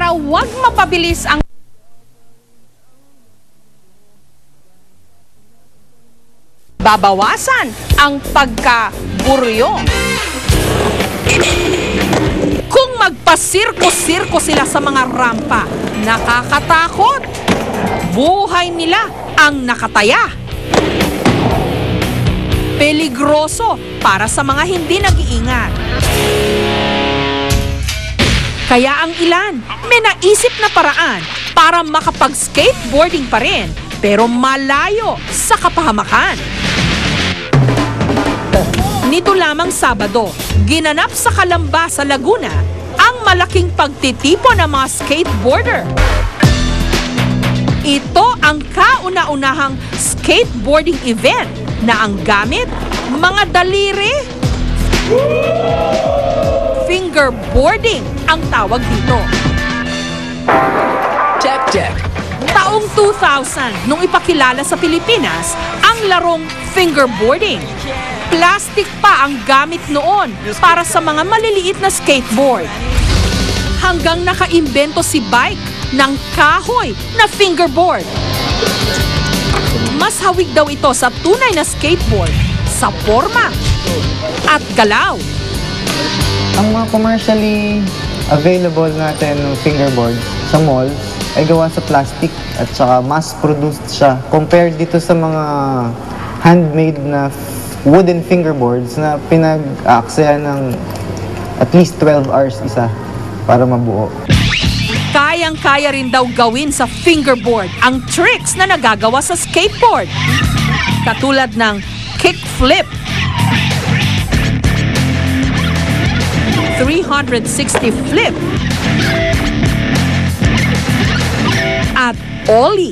para wag mapabilis ang babawasan ang pagkaburyo. Kung magpasirko-sirko sila sa mga rampa, nakakatakot. Buhay nila ang nakataya. Peligroso para sa mga hindi nag-iingat. Kaya ang ilan may naisip na paraan para makapag-skateboarding pa rin pero malayo sa kapahamakan. Nito lamang Sabado, ginanap sa Calamba sa Laguna ang malaking pagtitipon ng mga skateboarder. Ito ang kauna-unahang skateboarding event na ang gamit, mga daliri. Fingerboarding ang tawag dito. Check. Taong 2000 nung ipakilala sa Pilipinas ang larong fingerboarding. Plastic pa ang gamit noon para sa mga maliliit na skateboard. Hanggang nakaimbento si Bike ng kahoy na fingerboard. Mas hawig daw ito sa tunay na skateboard, sa forma at galaw. Ang mga commercially available natin ng fingerboard sa mall ay gawa sa plastic at saka mass-produced siya compared dito sa mga handmade na wooden fingerboards na pinag-aaksayan ng at least 12 hours isa para mabuo. Kayang-kaya rin daw gawin sa fingerboard ang tricks na nagagawa sa skateboard. Katulad ng kickflip, 360 flip, at ollie.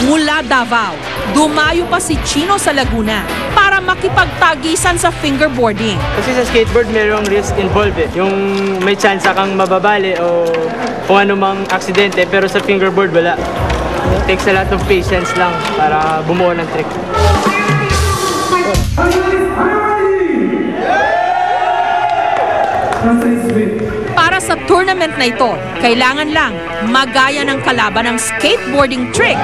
Mula Davao, dumayo pa si Chino sa Laguna para makipagtagisan sa fingerboarding. Kasi sa skateboard mayroong risk involved eh. Yung may chance kang mababali o kung anumang aksidente, pero sa fingerboard wala. It takes a lot of patience lang para bumuo ng trick. Para sa tournament na ito, kailangan lang magaya ng kalaban ng skateboarding trick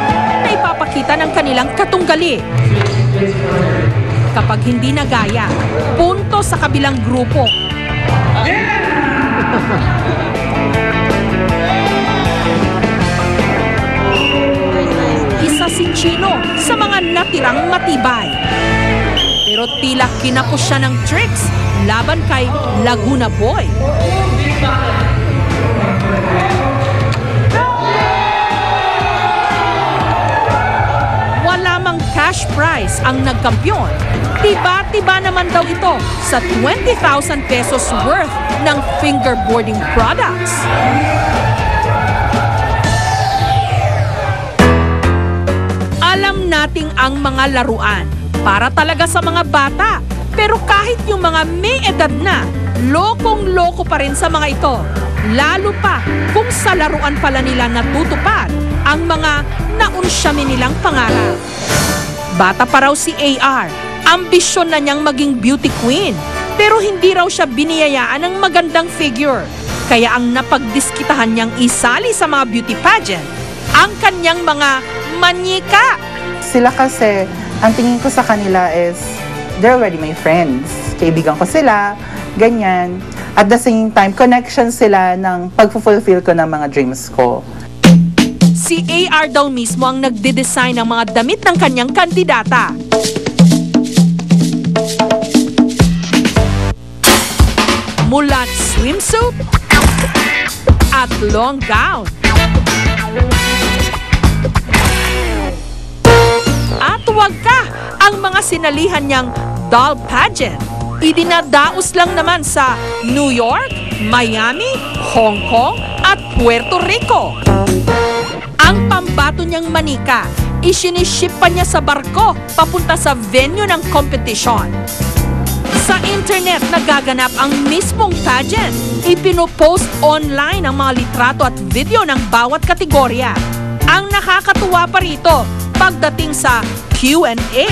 na ipapakita ng kanilang katunggali. Kapag hindi nagaya, punto sa kabilang grupo. Isa si Chino sa mga natirang matibay. Pero tila kinapos siya ng tricks laban kay Laguna Boy. Wala mang cash prize ang nagkampiyon. Tiba-tiba naman daw ito sa 20,000 pesos worth ng fingerboarding products. Alam nating ang mga laruan para talaga sa mga bata. Pero kahit yung mga may edad na, lokong-loko pa rin sa mga ito. Lalo pa kung sa laruan pala nila natutupad ang mga naunsyami nilang pangarap. Bata pa raw si AR, ambisyon na niyang maging beauty queen. Pero hindi raw siya biniyayaan ng magandang figure. Kaya ang napagdiskitahan niyang isali sa mga beauty pageant, ang kanyang mga manyika. Sila kasi, ang tingin ko sa kanila is, they're already my friends. Kaibigan ko sila, ganyan. At the same time, connection sila ng pag-fulfill ko ng mga dreams ko. Si AR daw mismo ang nagde-design ng mga damit ng kanyang kandidata. Mula swimsuit at long gown. At huwag ka, ang mga sinalihan niyang doll pageant, idinadaos lang naman sa New York, Miami, Hong Kong at Puerto Rico. Ang pambato niyang manika, isiniship pa niya sa barko papunta sa venue ng competition. Sa internet nagaganap ang mismong pageant. Ipinopost online ang mga litrato at video ng bawat kategorya. Ang nakakatuwa pa rito, pagdating sa Q&A,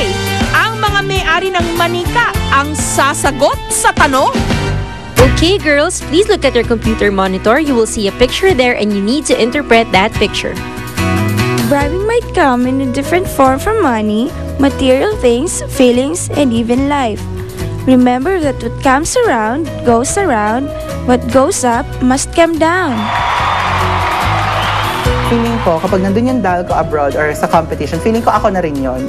ang mga may-ari ng manika ang sasagot sa tanong. Okay, girls, please look at your computer monitor. You will see a picture there and you need to interpret that picture. Bribing might come in a different form from money, material things, feelings, and even life. Remember that what comes around, goes around. What goes up must come down. Feeling ko, kapag nandun yung dal ko abroad or sa competition, feeling ko ako na rin yun.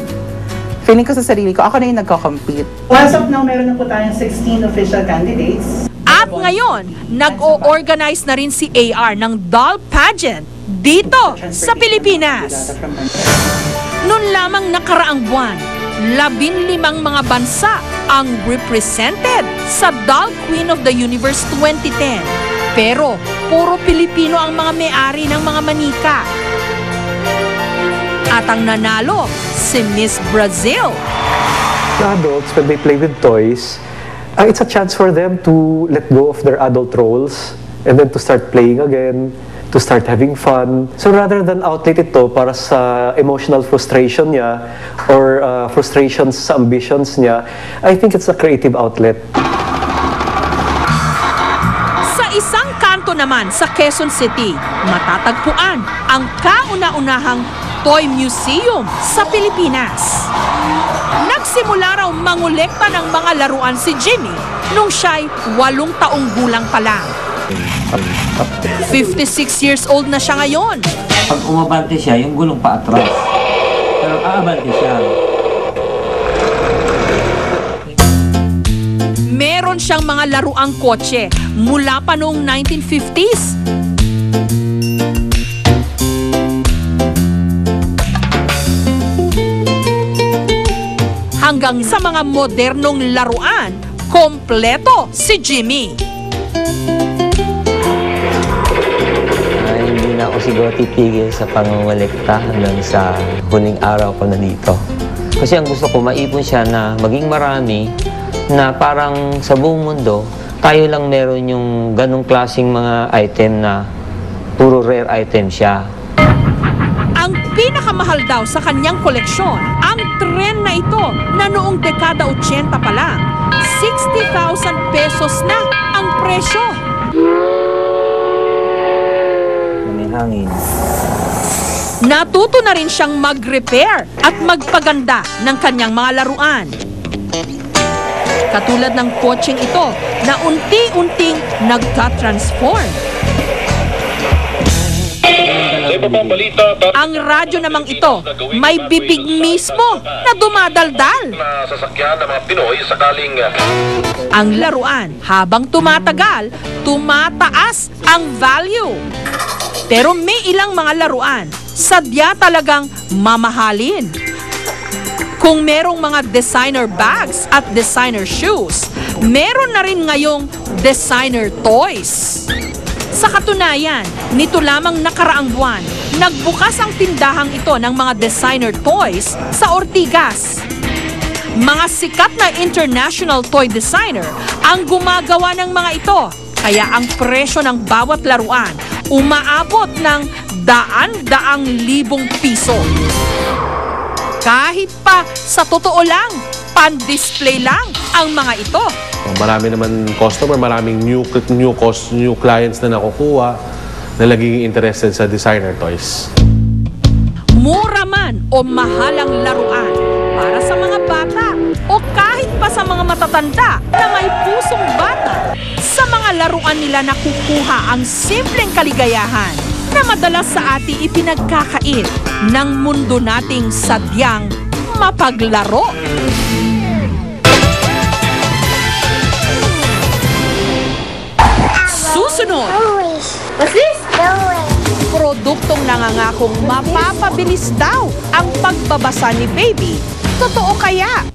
Feeling ko sa sarili ko, ako na yung nagko-compete. As of now, meron na po tayong 16 official candidates. At ngayon, nag-o-organize na rin si AR ng doll pageant dito sa Pilipinas. Noon lamang nakaraang buwan, 15 mga bansa ang represented sa Doll Queen of the Universe 2010. Pero puro Pilipino ang mga may-ari ng mga manika. At ang nanalo, si Miss Brazil. Adults, when they play with toys, it's a chance for them to let go of their adult roles and then to start playing again, to start having fun. So rather than outlet ito para sa emotional frustration niya or frustrations sa ambitions niya, I think it's a creative outlet. Sa isang kanto naman sa Quezon City, matatagpuan ang kauna-unahang Toy Museum sa Pilipinas. Nagsimula raw mangolekta ng mga laruan si Jimmy nung siya'y 8 taong gulang pa lang. 56 years old na siya ngayon. Pag umabante siya, yung gulong pa atras. Pero aabante siya. Meron siyang mga laruang kotse mula pa noong 1950s. Hanggang sa mga modernong laruan, kompleto si Jimmy. Hindi na ako siguro titigil sa pangungulekta hanggang sa huling araw ko na dito. Kasi ang gusto ko, maipon siya na maging marami, na parang sa buong mundo, tayo lang meron yung ganong klaseng mga item na puro rare item siya. Ang pinakamahal daw sa kanyang koleksyon, ang tren na ito na noong dekada 80 pa lang, 60,000 pesos na ang presyo. May hangin. Natuto na rin siyang mag-repair at magpaganda ng kanyang mga laruan. Katulad ng kotseng ito na unti-unting nagka-transform. Ang radyo namang ito, may bibig mismo na dumadaldal. Ang laruan, habang tumatagal, tumataas ang value. Pero may ilang mga laruan, sadya talagang mamahalin. Kung merong mga designer bags at designer shoes, meron na rin ngayong designer toys. Sa katunayan, nito lamang nakaraang buwan, nagbukas ang tindahang ito ng mga designer toys sa Ortigas. Mga sikat na international toy designer ang gumagawa ng mga ito, kaya ang presyo ng bawat laruan umaabot ng daan-daang libong piso. Kahit pa sa totoo lang, pan-display lang ang mga ito. Marami naman customer, maraming new clients na nakukuha na nagiging interested sa designer toys. Mura man o mahalang laruan para sa mga bata o kahit pa sa mga matatanda na may pusong bata, sa mga laruan nila nakukuha ang simpleng kaligayahan na madalas sa ating ipinagkakait ng mundo nating sadyang mapaglaro. Susunod! What's this? Produktong nangangakong mapapabilis daw ang pagbabasa ni Baby. Totoo kaya?